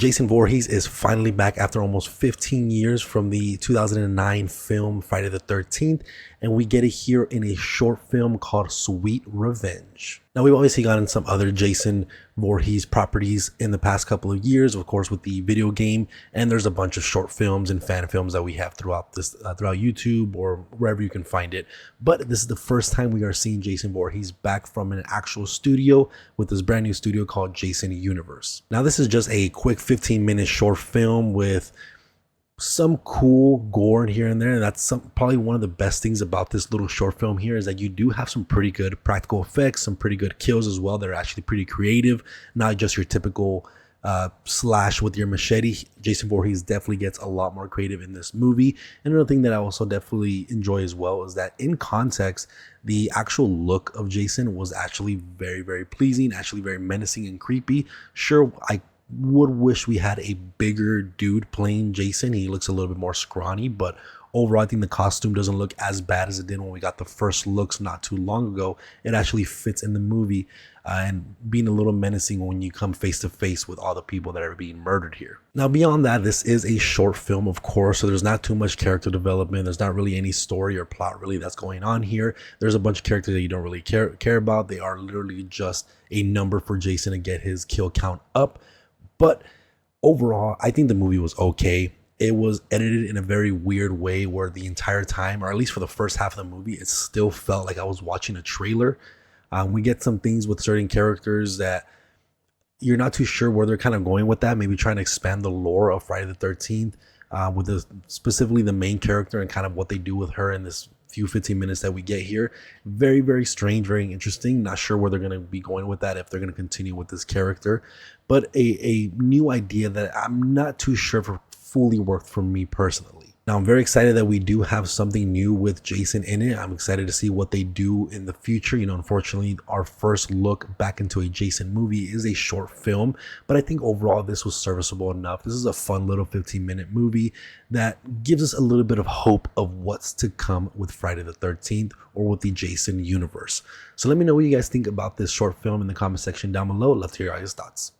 Jason Voorhees is finally back after almost 15 years from the 2009 film Friday the 13th, and we get it here in a short film called Sweet Revenge. Now, we've obviously gotten some other Jason Voorhees properties in the past couple of years, of course, with the video game, and there's a bunch of short films and fan films that we have throughout YouTube or wherever you can find it. But this is the first time we are seeing Jason Voorhees back from an actual studio with this brand new studio called Jason Universe. Now, this is just a quick 15-minute short film with some cool gore here and there, and that's probably one of the best things about this little short film here is that you do have some pretty good practical effects, some pretty good kills as well. They're actually pretty creative, not just your typical slash with your machete. Jason Voorhees definitely gets a lot more creative in this movie. And another thing that I also definitely enjoy as well is that in context, the actual look of Jason was actually very, very pleasing, actually very menacing and creepy. Sure, I would wish we had a bigger dude playing Jason. He looks a little bit more scrawny, but overall I think the costume doesn't look as bad as it did when we got the first looks not too long ago. It actually fits in the movie and being a little menacing when you come face to face with all the people that are being murdered here. Now, beyond that, this is a short film, of course, so there's not too much character development. There's not really any story or plot really that's going on here. There's a bunch of characters that you don't really care about. They are literally just a number for Jason to get his kill count up. But overall, I think the movie was okay. It was edited in a very weird way where the entire time, or at least for the first half of the movie, it still felt like I was watching a trailer. We get some things with certain characters that you're not too sure where they're kind of going with that. Maybe trying to expand the lore of Friday the 13th with specifically the main character and kind of what they do with her in this few 15 minutes that we get here. Very, very strange, very interesting. Not sure where they're going to be going with that, if they're going to continue with this character. But a new idea that I'm not too sure if fully worked for me personally. Now, I'm very excited that we do have something new with Jason in it. I'm excited to see what they do in the future. You know, unfortunately, our first look back into a Jason movie is a short film, but I think overall this was serviceable enough. This is a fun little 15-minute movie that gives us a little bit of hope of what's to come with Friday the 13th or with the Jason universe. So let me know what you guys think about this short film in the comment section down below. I'd love to hear all your thoughts.